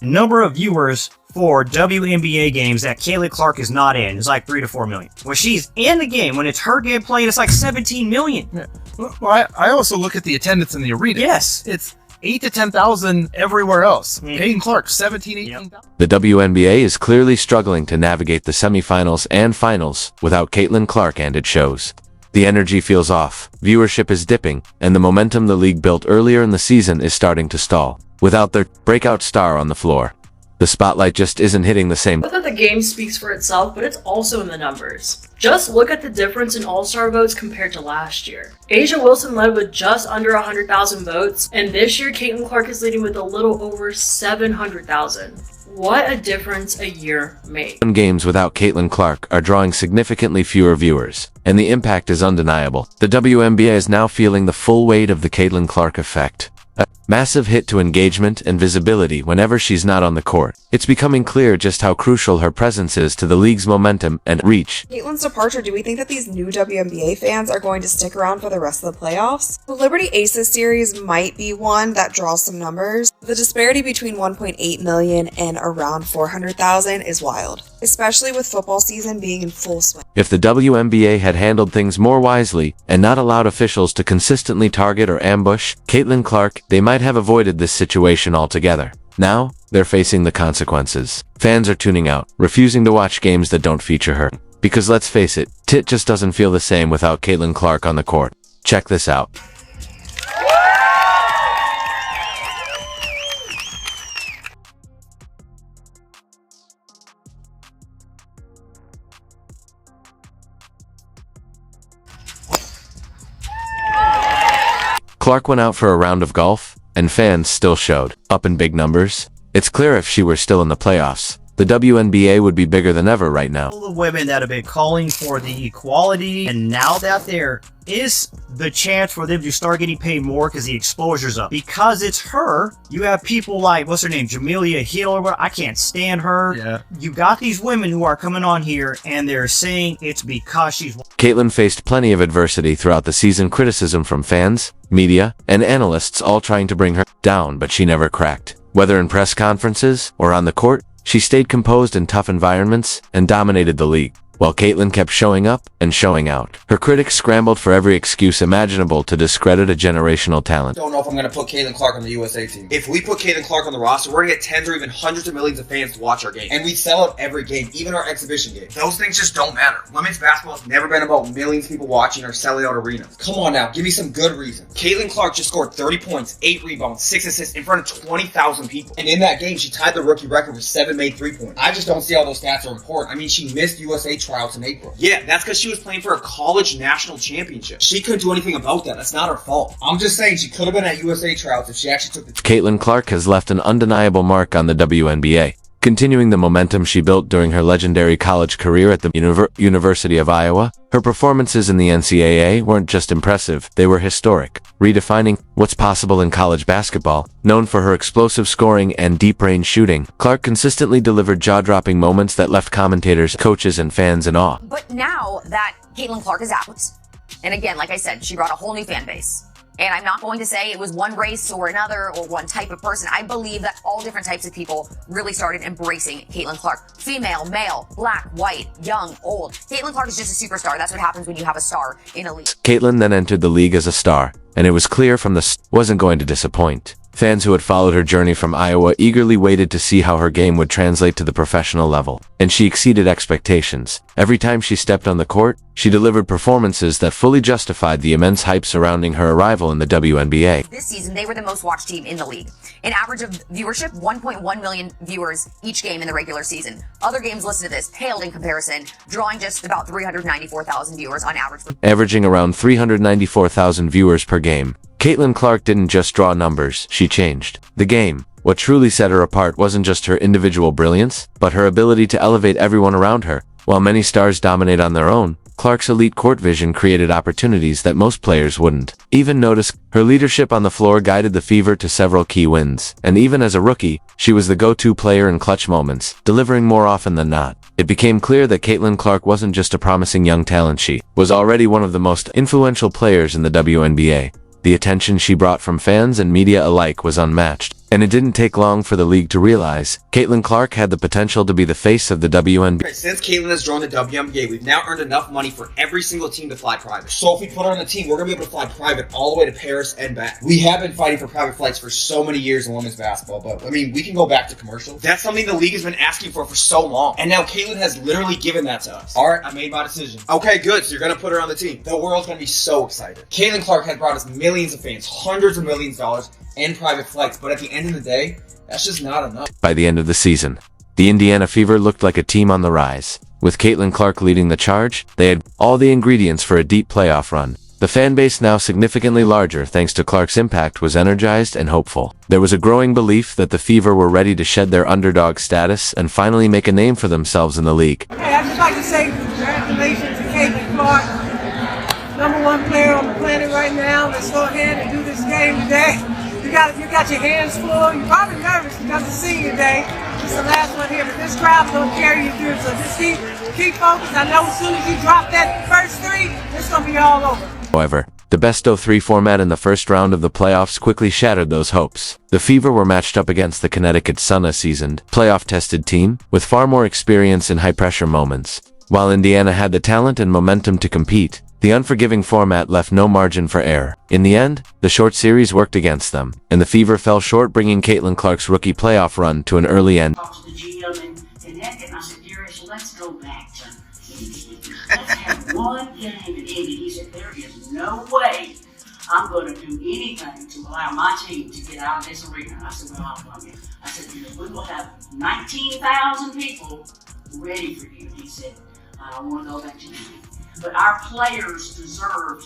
Number of viewers for WNBA games that Caitlin Clark is not in is like 3 to 4 million. When she's in the game, when it's her game played, it's like 17 million. Yeah. Well, I also look at the attendance in the arena. Yes. It's 8 to 10,000 everywhere else. Caitlin Clark, 17, 18,000. The WNBA is clearly struggling to navigate the semifinals and finals without Caitlin Clark, and it shows. The energy feels off, viewership is dipping, and the momentum the league built earlier in the season is starting to stall. Without their breakout star on the floor, the spotlight just isn't hitting the same. Not that the game speaks for itself, but it's also in the numbers. Just look at the difference in All-Star votes compared to last year. Asia Wilson led with just under 100,000 votes, and this year Caitlin Clark is leading with a little over 700,000. What a difference a year makes. Games without Caitlin Clark are drawing significantly fewer viewers, and the impact is undeniable. The WNBA is now feeling the full weight of the Caitlin Clark effect. A massive hit to engagement and visibility whenever she's not on the court. It's becoming clear just how crucial her presence is to the league's momentum and reach. Caitlin's departure, do we think that these new WNBA fans are going to stick around for the rest of the playoffs? The Liberty Aces series might be one that draws some numbers. The disparity between 1.8 million and around 400,000 is wild, especially with football season being in full swing. If the WNBA had handled things more wisely and not allowed officials to consistently target or ambush Caitlin Clark, they might have avoided this situation altogether. Now, they're facing the consequences. Fans are tuning out, refusing to watch games that don't feature her. Because let's face it, tit just doesn't feel the same without Caitlin Clark on the court. Check this out. Clark went out for a round of golf, and fans still showed up in big numbers. It's clear if she were still in the playoffs, the WNBA would be bigger than ever right now. All the women that have been calling for the equality, and now that there is the chance for them to start getting paid more because the exposure's up. Because it's her, you have people like, what's her name, Jamelia Hill, or what? I can't stand her. Yeah. You got these women who are coming on here, and they're saying it's because she's... Caitlin faced plenty of adversity throughout the season, criticism from fans, media, and analysts all trying to bring her down, but she never cracked. Whether in press conferences or on the court, she stayed composed in tough environments and dominated the league. While Caitlin kept showing up and showing out, her critics scrambled for every excuse imaginable to discredit a generational talent. I don't know if I'm going to put Caitlin Clark on the USA team. If we put Caitlin Clark on the roster, we're going to get tens or even hundreds of millions of fans to watch our game. And we sell out every game, even our exhibition games. Those things just don't matter. Women's basketball has never been about millions of people watching or selling out arenas. Come on now, give me some good reason. Caitlin Clark just scored 30 points, 8 rebounds, 6 assists in front of 20,000 people. And in that game, she tied the rookie record with 7 made 3-pointers. I just don't see how those stats are important. I mean, she missed USA tryouts in April. Yeah, that's because she was playing for a college national championship. She couldn't do anything about that. That's not her fault. I'm just saying she could have been at USA tryouts if she actually took the... Caitlin Clark has left an undeniable mark on the WNBA, continuing the momentum she built during her legendary college career at the University of Iowa. Her performances in the NCAA weren't just impressive, they were historic, redefining what's possible in college basketball. Known for her explosive scoring and deep-range shooting, Clark consistently delivered jaw-dropping moments that left commentators, coaches, and fans in awe. But now that Caitlin Clark is out, and again, like I said, she brought a whole new fan base. And I'm not going to say it was one race or another or one type of person. I believe that all different types of people really started embracing Caitlin Clark. Female, male, black, white, young, old. Caitlin Clark is just a superstar. That's what happens when you have a star in a league. Caitlin then entered the league as a star, and it was clear from the wasn't going to disappoint. Fans who had followed her journey from Iowa eagerly waited to see how her game would translate to the professional level, and she exceeded expectations. Every time she stepped on the court, she delivered performances that fully justified the immense hype surrounding her arrival in the WNBA. This season, they were the most watched team in the league. An average of viewership, 1.1 million viewers each game in the regular season. Other games listed to this paled in comparison, drawing just about 394,000 viewers on average. Averaging around 394,000 viewers per game, Caitlin Clark didn't just draw numbers, she changed the game. What truly set her apart wasn't just her individual brilliance, but her ability to elevate everyone around her. While many stars dominate on their own, Clark's elite court vision created opportunities that most players wouldn't even notice. Her leadership on the floor guided the Fever to several key wins, and even as a rookie, she was the go-to player in clutch moments, delivering more often than not. It became clear that Caitlin Clark wasn't just a promising young talent, she was already one of the most influential players in the WNBA. The attention she brought from fans and media alike was unmatched. And it didn't take long for the league to realize Caitlin Clark had the potential to be the face of the WNBA. Since Caitlin has joined the WNBA, we've now earned enough money for every single team to fly private. So if we put her on the team, we're going to be able to fly private all the way to Paris and back. We have been fighting for private flights for so many years in women's basketball, but I mean, we can go back to commercial. That's something the league has been asking for so long. And now Caitlin has literally given that to us. All right, I made my decision. Okay, good. So you're going to put her on the team. The world's going to be so excited. Caitlin Clark has brought us millions of fans, hundreds of millions of dollars, and private flights. But at the end of the day, that's just not enough. By the end of the season, the Indiana Fever looked like a team on the rise. With Caitlin Clark leading the charge, they had all the ingredients for a deep playoff run. The fan base, now significantly larger thanks to Clark's impact, was energized and hopeful. There was a growing belief that the Fever were ready to shed their underdog status and finally make a name for themselves in the league. Hey, I'd just like to say congratulations to Caitlin Clark, #1 player on the planet right now. Let's go ahead and do this game today. You got your hands full. You're probably nervous because it's senior day. It's the last one here, but this crowd's gonna carry you through. So just keep focused. I know as soon as you drop that first three, it's gonna be all over. However, the best-of-3 format in the first round of the playoffs quickly shattered those hopes. The Fever were matched up against the Connecticut Sun, a seasoned, playoff-tested team with far more experience in high-pressure moments. While Indiana had the talent and momentum to compete, the unforgiving format left no margin for error. In the end, the short series worked against them, and the Fever fell short, bringing Caitlin Clark's rookie playoff run to an early end. I talked to the GM and I said, Darius, let's go back to let's have one game in Indy. He said, there is no way I'm going to do anything to allow my team to get out of this arena. I said, well, I'll come in. I said, we will have 19,000 people ready for you. He said, I don't want to go back to Indy. But our players deserved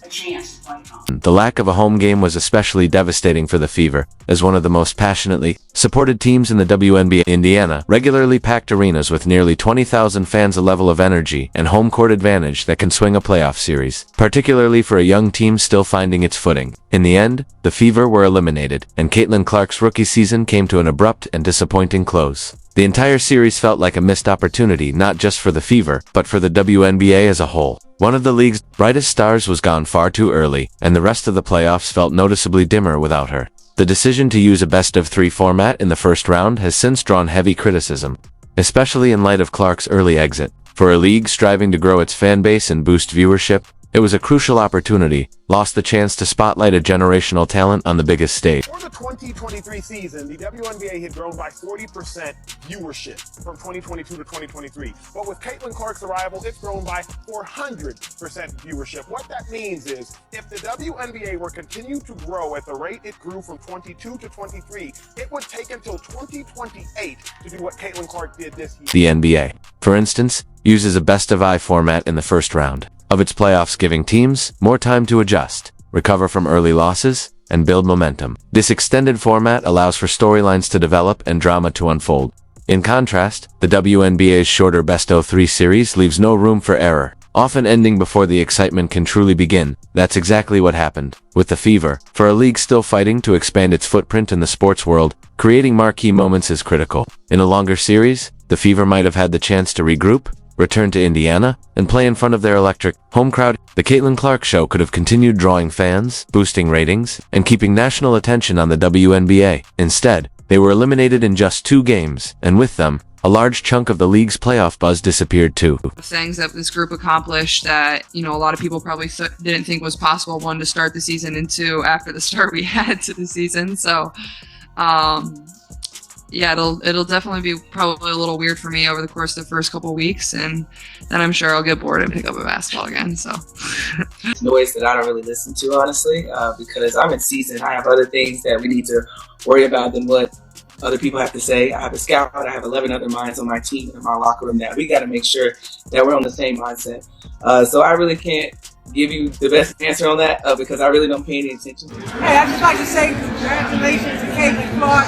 a chance to play home. The lack of a home game was especially devastating for the Fever, as one of the most passionately supported teams in the WNBA. Indiana regularly packed arenas with nearly 20,000 fans, a level of energy and home court advantage that can swing a playoff series, particularly for a young team still finding its footing. In the end, the Fever were eliminated, and Caitlin Clark's rookie season came to an abrupt and disappointing close. The entire series felt like a missed opportunity, not just for the Fever, but for the WNBA as a whole. One of the league's brightest stars was gone far too early, and the rest of the playoffs felt noticeably dimmer without her. The decision to use a best-of-3 format in the first round has since drawn heavy criticism, especially in light of Clark's early exit. For a league striving to grow its fan base and boost viewership, it was a crucial opportunity, lost the chance to spotlight a generational talent on the biggest stage. For the 2023 season, the WNBA had grown by 40% viewership from 2022 to 2023. But with Caitlin Clark's arrival, it's grown by 400% viewership. What that means is, if the WNBA were continue to grow at the rate it grew from 22 to 23, it would take until 2028 to do what Caitlin Clark did this year. The NBA, for instance, uses a best-of-5 format in the first round of its playoffs, giving teams more time to adjust, recover from early losses, and build momentum. This extended format allows for storylines to develop and drama to unfold. In contrast, the WNBA's shorter best-of-3 series leaves no room for error, often ending before the excitement can truly begin. That's exactly what happened with the Fever. For a league still fighting to expand its footprint in the sports world, creating marquee moments is critical. In a longer series, the Fever might have had the chance to regroup, return to Indiana, and play in front of their electric home crowd. The Caitlin Clark Show could have continued drawing fans, boosting ratings, and keeping national attention on the WNBA. Instead, they were eliminated in just 2 games, and with them, a large chunk of the league's playoff buzz disappeared too. Things that this group accomplished that, a lot of people probably didn't think was possible, one, to start the season, and 2, after the start we had to the season. So, yeah, it'll definitely be probably a little weird for me over the course of the first couple weeks, and then I'm sure I'll get bored and pick up a basketball again. So noise that I don't really listen to, honestly, because I'm in season. I have other things that we need to worry about than what other people have to say. I have a scout. I have 11 other minds on my team in my locker room that we got to make sure that we're on the same mindset. So I really can't give you the best answer on that because I really don't pay any attention. Hey, I'd just like to say congratulations to Caitlin Clark,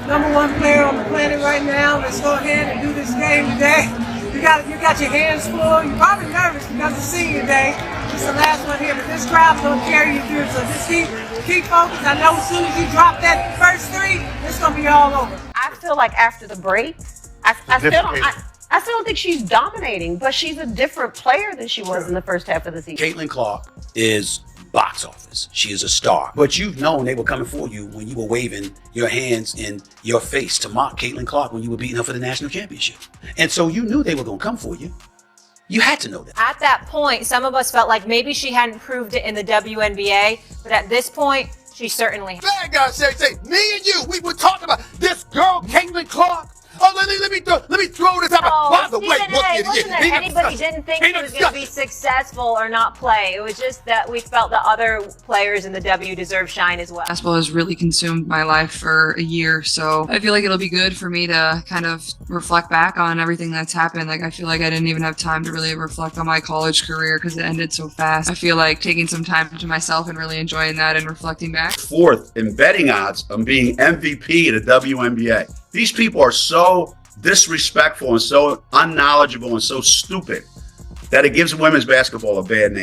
#1 player on the planet right now. Let's go ahead and do this game today. You got your hands full. You're probably nervous because it's senior day. It's the last one here, but this crowd's gonna carry you through. So just keep focused. I know as soon as you drop that first three, it's gonna be all over. I feel like after the break, I still don't think she's dominating, but she's a different player than she was in the first half of the season. Caitlin Clark is box office. She is a star. But you've known they were coming for you when you were waving your hands in your face to mock Caitlin Clark when you were beating her for the national championship. And so you knew they were going to come for you. You had to know that. At that point, some of us felt like maybe she hadn't proved it in the WNBA, but at this point, she certainly has. Bad guy say, me and you, we were talking about this girl, Caitlin Clark. Oh, let me throw this out. By the way, Wasn't that anybody didn't think she was going to be successful or not play. It was just that we felt that other players in the W deserve shine as well. Basketball has really consumed my life for a year, so I feel like it'll be good for me to kind of reflect back on everything that's happened. Like, I feel like I didn't even have time to really reflect on my college career because it ended so fast. I feel like taking some time to myself and really enjoying that and reflecting back. 4th in betting odds on being MVP in the WNBA. These people are so disrespectful and so unknowledgeable and so stupid that it gives women's basketball a bad name.